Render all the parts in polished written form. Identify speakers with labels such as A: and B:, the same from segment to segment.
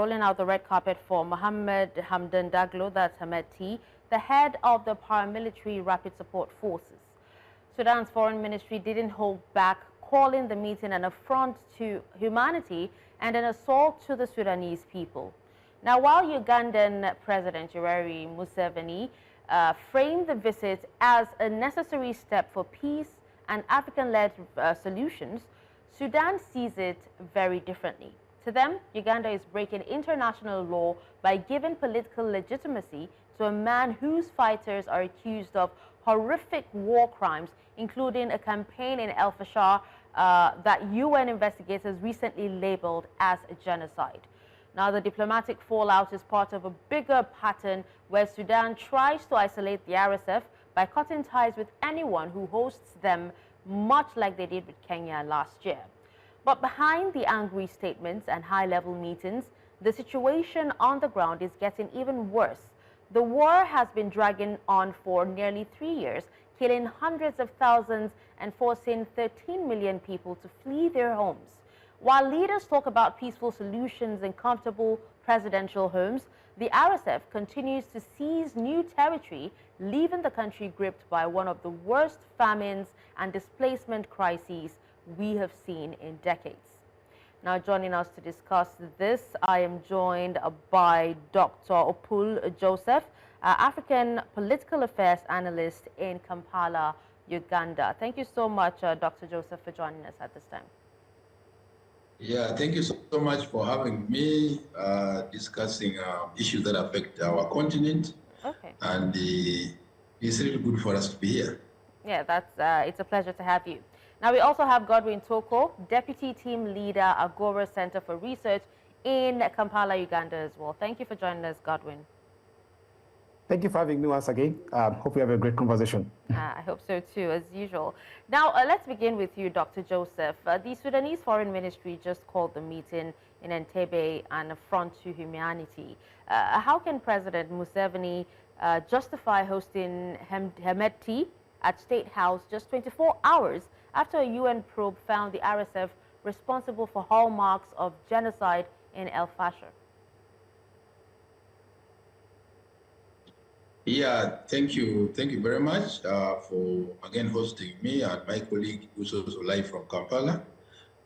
A: rolling out the red carpet for Mohamed Hamdan Dagalo, that's Hemedti, the head of the paramilitary rapid support forces. Sudan's foreign ministry didn't hold back, calling the meeting an affront to humanity and an assault to the Sudanese people. Now, while Ugandan President Yoweri Museveni framed the visit as a necessary step for peace and African-led solutions, Sudan sees it very differently. To them, Uganda is breaking international law by giving political legitimacy to a man whose fighters are accused of horrific war crimes, including a campaign in el-Fasher that UN investigators recently labeled as a genocide. Now, the diplomatic fallout is part of a bigger pattern where Sudan tries to isolate the RSF by cutting ties with anyone who hosts them, much like they did with Kenya last year. But behind the angry statements and high-level meetings, the situation on the ground is getting even worse. The war has been dragging on for nearly 3 years, killing hundreds of thousands and forcing 13 million people to flee their homes. While leaders talk about peaceful solutions and comfortable presidential homes, the RSF continues to seize new territory, leaving the country gripped by one of the worst famines and displacement crises we have seen in decades. Now, joining us to discuss this, I am joined by Dr. Opul Joseph, African Political Affairs Analyst in Kampala, Uganda. Thank you so much, Dr. Joseph, for joining us at this time.
B: Yeah, thank you so much for having me discussing issues that affect our continent.
A: Okay.
B: And it's really good for us to be here.
A: Yeah, it's a pleasure to have you. Now, we also have Godwin Toko, Deputy Team Leader, Agora Center for Research in Kampala, Uganda as well. Thank you for joining us, Godwin.
C: Thank you for having me once again. Hope we have a great conversation.
A: I hope so too, as usual. Now, let's begin with you, Dr. Joseph. The Sudanese Foreign Ministry just called the meeting in Entebbe an affront to humanity. How can President Museveni justify hosting Hemedti at State House just 24 hours after a UN probe found the RSF responsible for hallmarks of genocide in el-Fasher?
B: Yeah, thank you very much for again hosting me and my colleague who's also live from Kampala.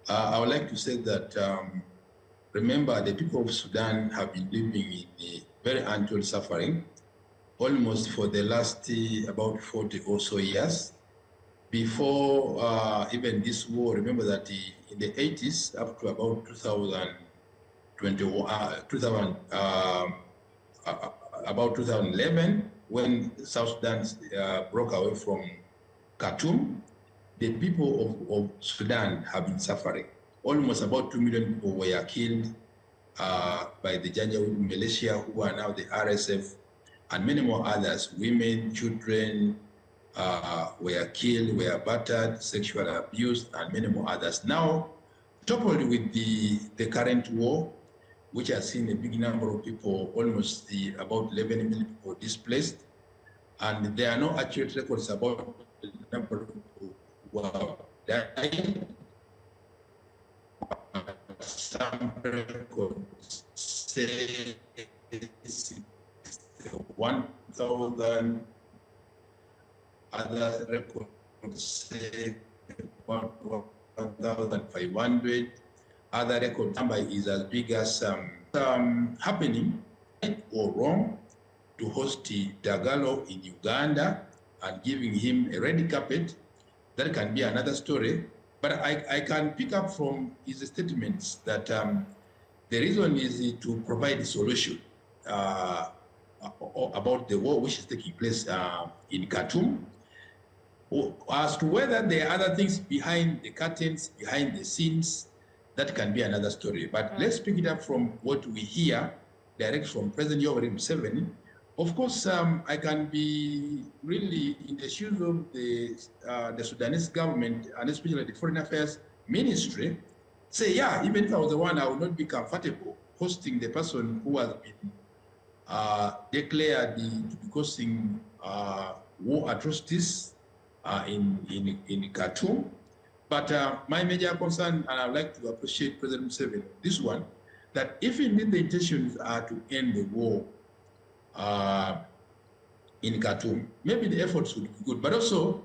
B: I would like to say that remember, the people of Sudan have been living in a very untold suffering almost for the last about 40 or so years. Before even this war, remember that in the 80s, up to about 2011, when South Sudan broke away from Khartoum, the people of Sudan have been suffering. Almost about 2 million people were killed by the Janjaweed militia, who are now the RSF, and many more others. Women, children were killed, were battered, sexually abused, and many more others. Now, coupled with the current war, which has seen a big number of people, almost about 11 million people displaced, and there are no accurate records about the number of people who are dying. Some records say 1,000, other records say 1,500. Other record number is as big as happening right or wrong to host Dagalo in Uganda and giving him a red carpet. That can be another story. But I can pick up from his statements that the reason is to provide a solution about the war which is taking place in Khartoum. As to whether there are other things behind the curtains, behind the scenes, that can be another story. But let's pick it up from what we hear direct from President Yoweri Museveni. Of course, I can be really in the shoes of the Sudanese government, and especially the Foreign Affairs Ministry, say, yeah, even if I was the one, I would not be comfortable hosting the person who has been declared to be causing war atrocities in Khartoum. But my major concern, and I'd like to appreciate President Museveni, this one, that if indeed the intentions are to end the war in Khartoum, maybe the efforts would be good. But also,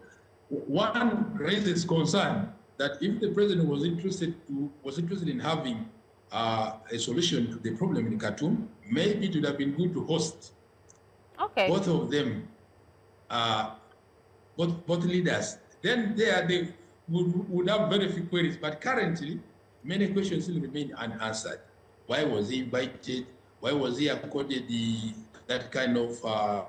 B: one raises concern that if the president was interested in having a solution to the problem in Khartoum, maybe it would have been good to host both of them, both leaders. Then they would have very few queries. But currently, many questions still remain unanswered. Why was he invited? Why was he accorded that kind of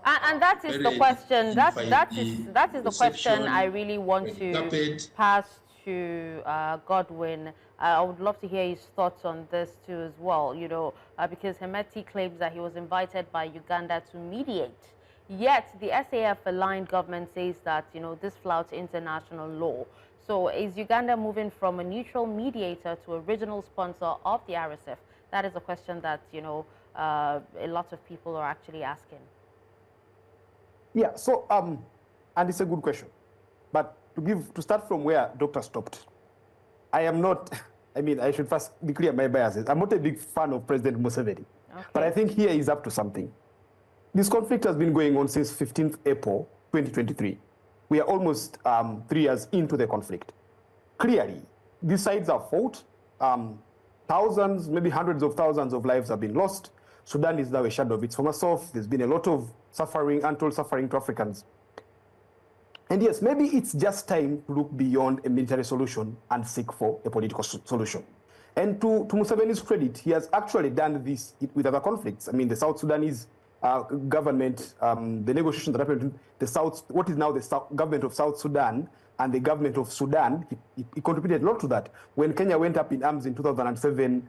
A: and that is the question. That is the question I really want to pass to Godwin. I would love to hear his thoughts on this too as well. You know, because Hemedti claims that he was invited by Uganda to mediate. Yet the SAF-aligned government says that, you know, this flouts international law. So is Uganda moving from a neutral mediator to a regional sponsor of the RSF? That is a question that, you know, a lot of people are actually asking.
C: Yeah, so, and it's a good question. But to start from where Doctor stopped, I am not, I mean, I should first be clear my biases. I'm not a big fan of President Museveni. But I think here he's up to something. This conflict has been going on since 15th April 2023. We are almost 3 years into the conflict. Clearly, these sides have fought. Thousands, maybe hundreds of thousands of lives have been lost. Sudan is now a shadow of its former self. There's been a lot of suffering, untold suffering to Africans. And yes, maybe it's just time to look beyond a military solution and seek for a political solution. And to Museveni's credit, he has actually done this with other conflicts. I mean, the South Sudanese government, the negotiations that happened between what is now the government of South Sudan and the government of Sudan, he contributed a lot to that. When Kenya went up in arms in 2007,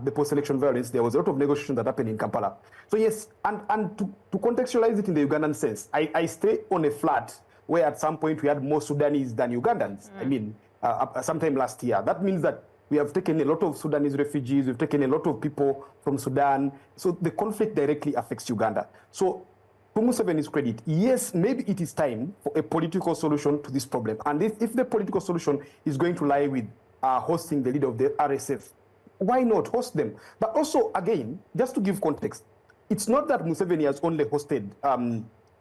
C: the post-election violence, there was a lot of negotiations that happened in Kampala. So yes, and to contextualize it in the Ugandan sense, I stay on a flat where at some point we had more Sudanese than Ugandans. I mean, sometime last year. That means that we have taken a lot of Sudanese refugees, we've taken a lot of people from Sudan. So the conflict directly affects Uganda. So to Museveni's credit, yes, maybe it is time for a political solution to this problem. And if the political solution is going to lie with hosting the leader of the RSF, why not host them? But also, again, just to give context, it's not that Museveni has only hosted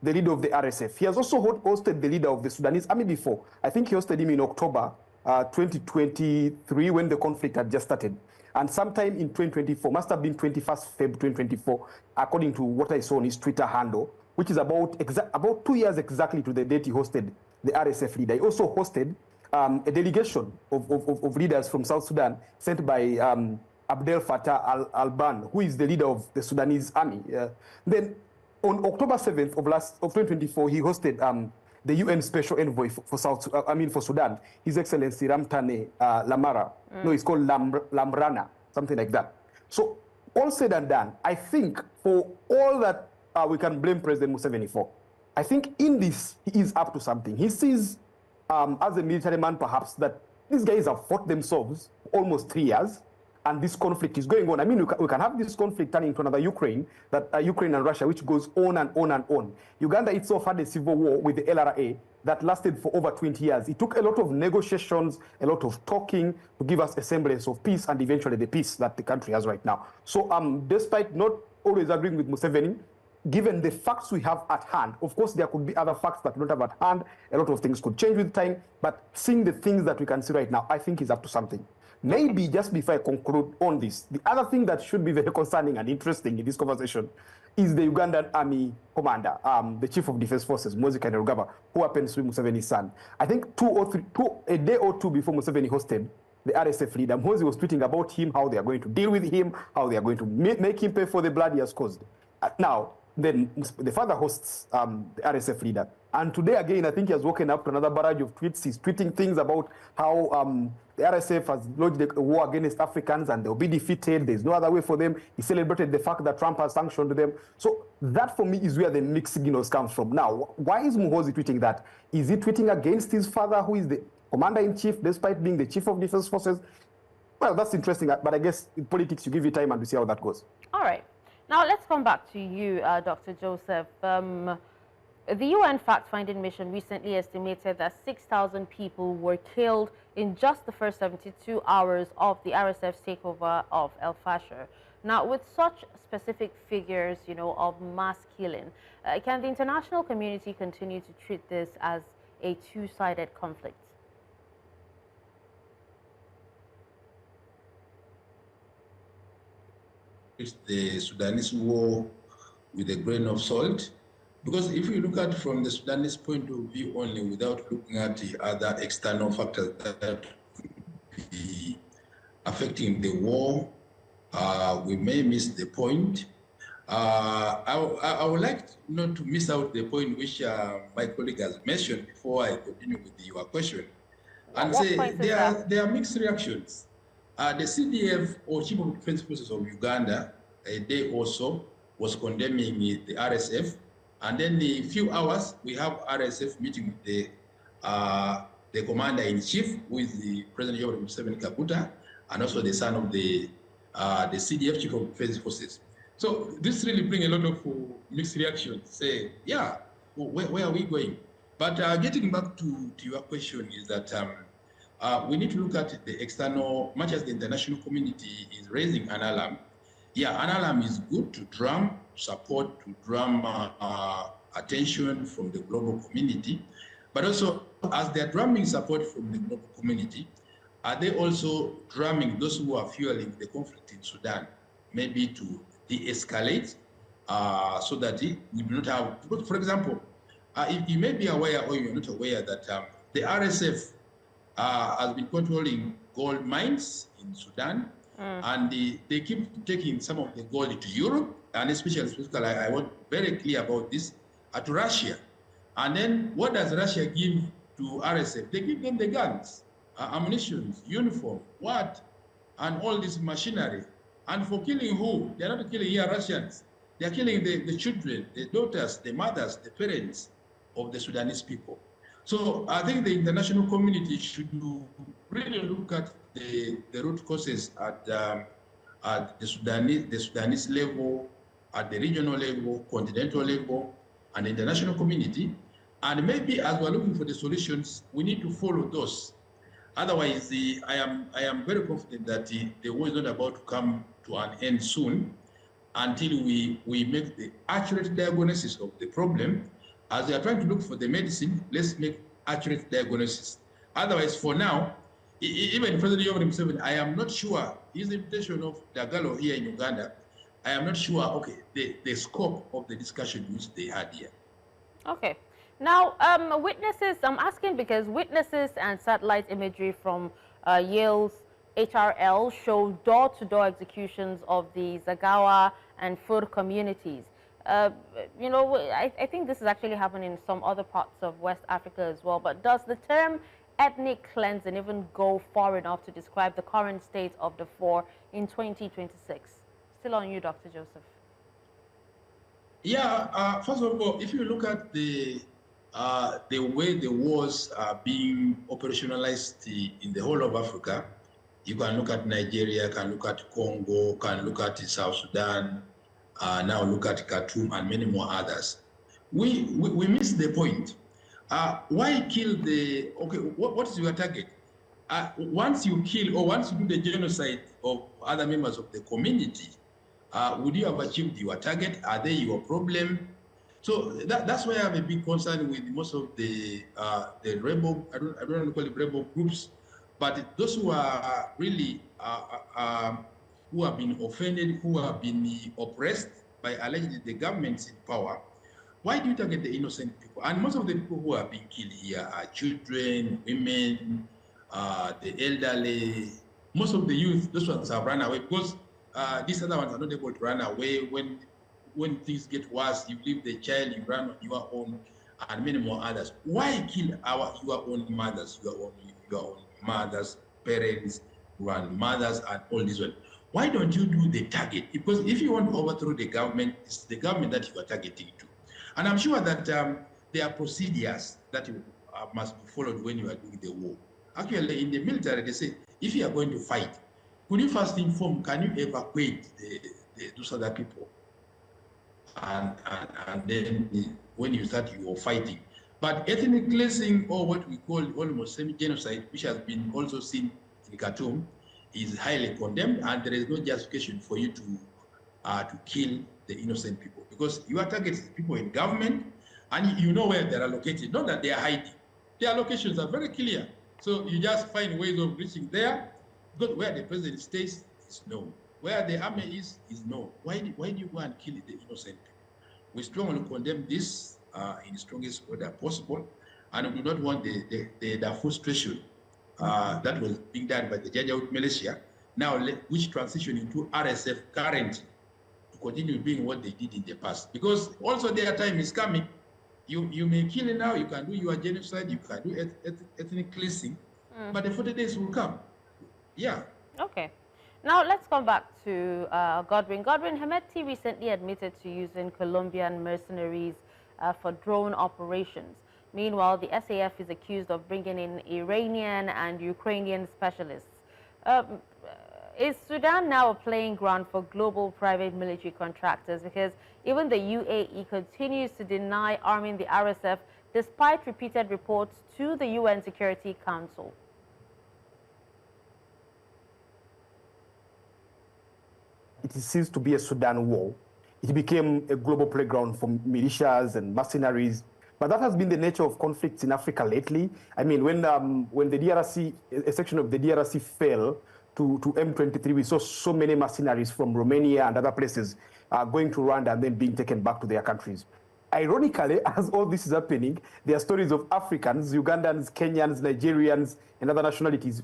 C: the leader of the RSF. He has also hosted the leader of the Sudanese army before. I think he hosted him in October 2023 when the conflict had just started. And sometime in 2024, must have been 21st Feb 2024, according to what I saw on his Twitter handle, which is about 2 years exactly to the date he hosted the RSF leader. He also hosted a delegation of leaders from South Sudan sent by Abdel Fattah al-Burhan, who is the leader of the Sudanese army. Then on October 7th of 2024, he hosted the UN Special Envoy for Sudan, His Excellency Ramtane Lamara. No, it's called Lamrana, something like that. So all said and done, I think for all that we can blame President Museveni for, I think in this, he is up to something. He sees, as a military man perhaps, that these guys have fought themselves almost 3 years, and this conflict is going on. I mean, we can have this conflict turning into another Ukraine, Ukraine and Russia, which goes on and on and on. Uganda itself had a civil war with the LRA that lasted for over 20 years. It took a lot of negotiations, a lot of talking to give us a semblance of peace and eventually the peace that the country has right now. So despite not always agreeing with Museveni, given the facts we have at hand, of course, there could be other facts that we don't have at hand. A lot of things could change with time, but seeing the things that we can see right now, I think is up to something. Maybe just before I conclude on this, the other thing that should be very concerning and interesting in this conversation is the Ugandan Army commander, the Chief of Defense Forces, Mozi Kainerugaba, who happens to be Museveni's son. I think a day or two before Museveni hosted the RSF leader, Mozi was tweeting about him, how they are going to deal with him, how they are going to make him pay for the blood he has caused. Now, then the father hosts the RSF leader. And today, again, I think he has woken up to another barrage of tweets. He's tweeting things about how the RSF has lodged a war against Africans and they'll be defeated. There's no other way for them. He celebrated the fact that Trump has sanctioned them. So that, for me, is where the mixed signals come from. Now, why is Muhoozi tweeting that? Is he tweeting against his father, who is the commander-in-chief, despite being the chief of defense forces? Well, that's interesting. But I guess in politics, you give it time and we see how that goes.
A: All right. Now, let's come back to you, Dr. Joseph. The UN fact-finding mission recently estimated that 6,000 people were killed in just the first 72 hours of the RSF's takeover of el-Fasher. Now, with such specific figures, of mass killing, can the international community continue to treat this as a two-sided conflict?
B: It's the Sudanese war with a grain of salt. Because if you look at from the Sudanese point of view only, without looking at the other external factors that could be affecting the war, we may miss the point. I would like not to miss out the point which my colleague has mentioned before I continue with your question, and say there are mixed reactions. The CDF, or Chief of Defense Forces of Uganda, a day or so, was condemning the RSF. And then in a few hours, we have RSF meeting with the commander-in-chief, who is the President Yoweri Museveni Kaguta, and also the son of the CDF, Chief of Defense Forces. So this really brings a lot of mixed reactions. Say, yeah, where are we going? But getting back to your question is that we need to look at the external, much as the international community is raising an alarm. Yeah, an alarm is good to drum support, to drum attention from the global community. But also, as they're drumming support from the global community, are they also drumming those who are fueling the conflict in Sudan, maybe to de-escalate so that we do not have, for example, if you may be aware or you're not aware that the RSF has been controlling gold mines in Sudan, and they keep taking some of the gold to Europe, and especially I want very clear about this, to Russia. And then what does Russia give to RSF? They give them the guns, ammunition, uniform, and all this machinery. And for killing who? They're not killing here Russians. They're killing the children, the daughters, the mothers, the parents of the Sudanese people. So I think the international community should really look at the root causes at the Sudanese level, at the regional level, continental level, and the international community. And maybe as we're looking for the solutions, we need to follow those. Otherwise, I am very confident that the war is not about to come to an end soon until we make the accurate diagnosis of the problem. As we are trying to look for the medicine, let's make accurate diagnosis. Otherwise, for now, even President Yoweri Museveni, I am not sure, his invitation of Dagalo here in Uganda, I am not sure, okay, the scope of the discussion which they had here.
A: Okay. Now, witnesses, I'm asking because witnesses and satellite imagery from Yale's HRL show door-to-door executions of the Zagawa and Fur communities. I think this is actually happening in some other parts of West Africa as well. But does the term ethnic cleansing even go far enough to describe the current state of the Fur in 2026? Still on you, Dr. Joseph.
B: Yeah, first of all, if you look at the way the wars are being operationalized in the whole of Africa, you can look at Nigeria, can look at Congo, can look at South Sudan, now look at Khartoum and many more others. We miss the point. Why kill what is your target? Once you kill or once you do the genocide of other members of the community, would you have achieved your target? Are they your problem? So that's why I have a big concern with most of the rebel, I don't want to call it rebel groups, but those who are really, who have been offended, who have been oppressed by allegedly the governments in power. Why do you target the innocent people? And most of the people who are being killed here are children, women, the elderly, most of the youth. Those ones have run away because these other ones are not able to run away. When things get worse, you leave the child, you run on your own, and many more others. Why kill your own mothers, your own mothers, parents, grandmothers, and all these ones? Why don't you do the target? Because if you want to overthrow the government, it's the government that you are targeting to. And I'm sure that there are procedures that must be followed when you are doing the war. Actually, in the military, they say, if you are going to fight, could you first inform, can you evacuate those other people? And then when you start your fighting. But ethnic cleansing, or what we call almost semi-genocide, which has been also seen in Khartoum, is highly condemned, and there is no justification for you to kill the innocent people, because you are targeting people in government, and you know where they are located, not that they are hiding. Their locations are very clear. So you just find ways of reaching there, because where the president stays is known. Where the army is known. Why do you go and kill the innocent people? We strongly condemn this in the strongest order possible, and we do not want the frustration that was being done by the Janjaweed militia, now which transition into RSF currently, to continue doing what they did in the past. Because also their time is coming. You may kill it now, you can do your genocide, you can do ethnic cleansing, but the 40 days will come. Yeah.
A: Okay. Now let's come back to Godwin. Godwin, Hemedti recently admitted to using Colombian mercenaries for drone operations. Meanwhile, the SAF is accused of bringing in Iranian and Ukrainian specialists. Is Sudan now a playing ground for global private military contractors? Because even the UAE continues to deny arming the RSF despite repeated reports to the UN Security Council.
C: It ceased to be a Sudan war. It became a global playground for militias and mercenaries. But that has been the nature of conflicts in Africa lately. I mean, when the DRC, a section of the DRC fell to M23, we saw so many mercenaries from Romania and other places going to Rwanda and then being taken back to their countries. Ironically, as all this is happening, there are stories of Africans, Ugandans, Kenyans, Nigerians, and other nationalities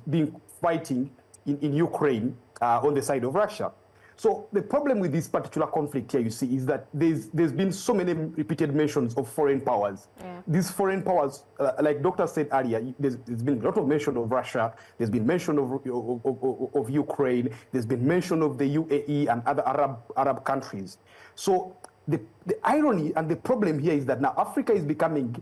C: fighting in Ukraine on the side of Russia. So the problem with this particular conflict here, you see, is that there's been so many repeated mentions of foreign powers. Yeah. These foreign powers, like Doctor said earlier, there's been a lot of mention of Russia, there's been mention of Ukraine, there's been mention of the UAE and other Arab countries. So the irony and the problem here is that now Africa is becoming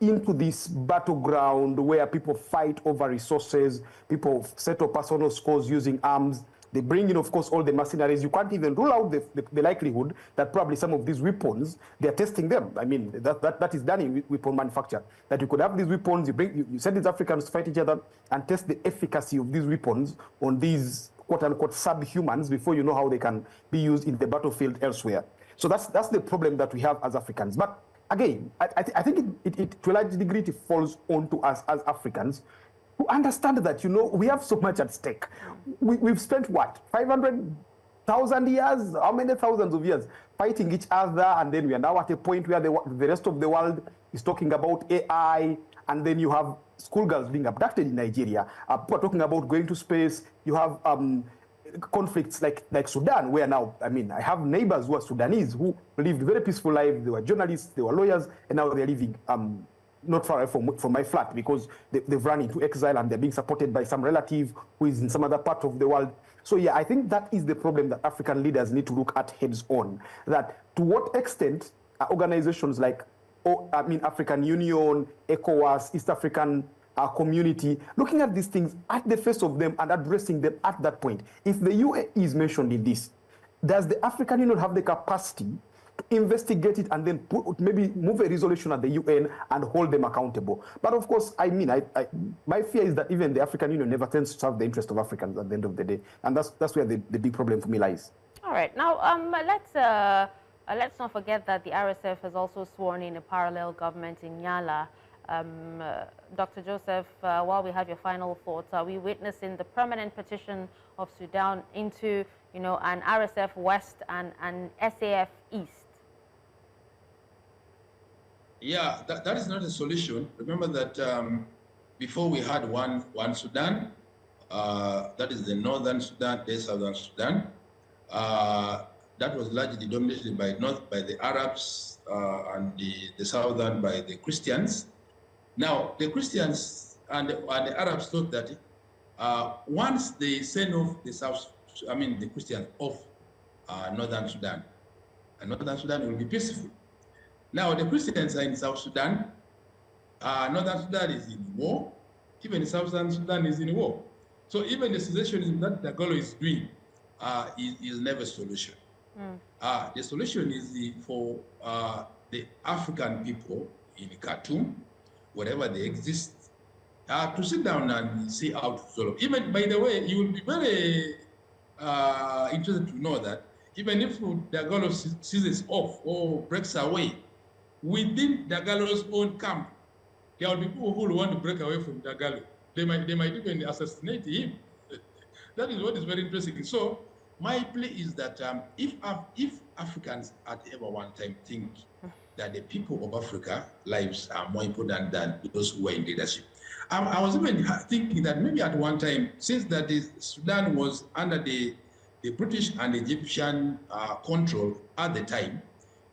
C: into this battleground where people fight over resources, people settle personal scores using arms. They bring in, of course, all the mercenaries. You can't even rule out the likelihood that probably some of these weapons, they're testing them. I mean, that is done in weapon manufacture. That you could have these weapons, you send these Africans to fight each other and test the efficacy of these weapons on these quote-unquote subhumans before you know how they can be used in the battlefield elsewhere. So that's the problem that we have as Africans. But again, I think it to a large degree, it falls onto us as Africans to understand that, you know, we have so much at stake. We've spent, what, 500,000 years, how many thousands of years fighting each other, and then we are now at a point where the rest of the world is talking about AI, and then you have schoolgirls being abducted in Nigeria. People are talking about going to space. You have conflicts like Sudan, where now, I mean, I have neighbors who are Sudanese who lived very peaceful lives. They were journalists, they were lawyers, and now they're living not far away from my flat because they've run into exile and they're being supported by some relative who is in some other part of the world. So yeah, I think that is the problem that African leaders need to look at heads on. That to what extent are organizations like, African Union, ECOWAS, East African community, looking at these things at the face of them and addressing them at that point. If the UAE is mentioned in this, does the African Union have the capacity to investigate it and then maybe move a resolution at the UN and hold them accountable? But of course, I mean, my fear is that even the African Union never tends to serve the interest of Africans at the end of the day. And that's where the big problem for me lies. All
A: right. Now, let's not forget that the RSF has also sworn in a parallel government in Nyala. Dr. Joseph, while we have your final thoughts, are we witnessing the permanent partition of Sudan into, you know, an RSF West and an SAF East?
B: Yeah, that is not a solution. Remember that before we had one Sudan, that is the northern Sudan, the southern Sudan. That was largely dominated by the Arabs and the southern by the Christians. Now, the Christians and the Arabs thought that once they send off the Christians off northern Sudan, and northern Sudan will be peaceful. Now, the Christians are in South Sudan. Northern Sudan is in war. Even Southern Sudan is in war. So even the secessionism that Dagalo is doing is never a solution. The solution is for the African people in Khartoum, wherever they exist, to sit down and see how to solve. Even, by the way, you will be very interested to know that even if Dagalo seizes off or breaks away, within Dagalo's own camp, there will be people who will want to break away from Dagalo. They might even assassinate him. That is what is very interesting. So my plea is that if Africans at ever one time think that the people of Africa lives are more important than those who are in leadership, I was even thinking that maybe at one time, since that Sudan was under the British and Egyptian control at the time,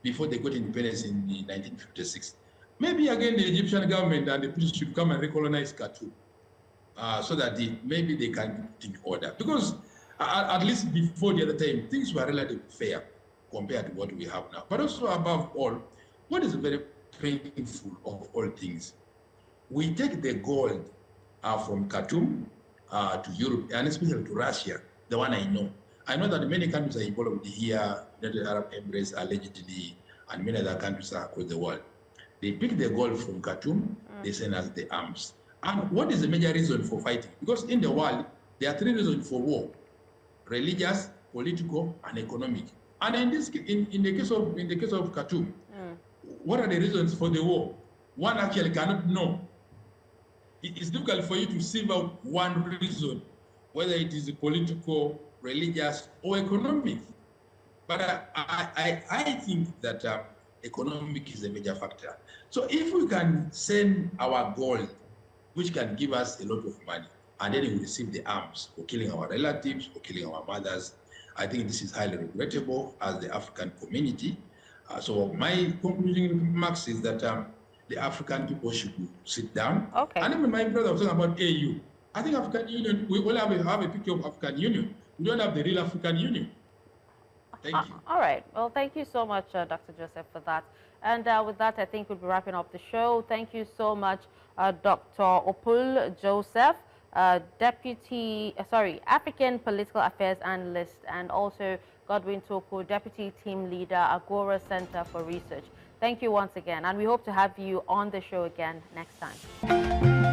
B: before they got independence in 1956, maybe again the Egyptian government and the British should come and recolonize Khartoum, so that maybe they can put in order. Because at least before the other time, things were relatively fair compared to what we have now. But also above all, what is very painful of all things, we take the gold from Khartoum to Europe, and especially to Russia, the one I know. I know that many countries are involved here, United Arab Emirates allegedly, and many other countries across the world. They pick the gold from Khartoum, they send us the arms. And what is the major reason for fighting? Because in the world, there are three reasons for war: religious, political, and economic. And in the case of Khartoum, what are the reasons for the war? One actually cannot know. It's difficult for you to sieve out one reason, whether it is political, religious, or economic. But I think that economic is a major factor. So if we can send our gold, which can give us a lot of money, and then we receive the arms for killing our relatives, for killing our mothers, I think this is highly regrettable as the African community. So my concluding remarks is that the African people should sit down.
A: Okay.
B: And even my brother was talking about AU. I think African Union, we all have a picture of African Union. We don't have the real African Union. Thank you.
A: All right. Well, thank you so much, Dr. Joseph, for that. And with that, I think we'll be wrapping up the show. Thank you so much, Dr. Opul Joseph, African Political Affairs Analyst, and also Godwin Toko, Deputy Team Leader, Agora Center for Research. Thank you once again, and we hope to have you on the show again next time.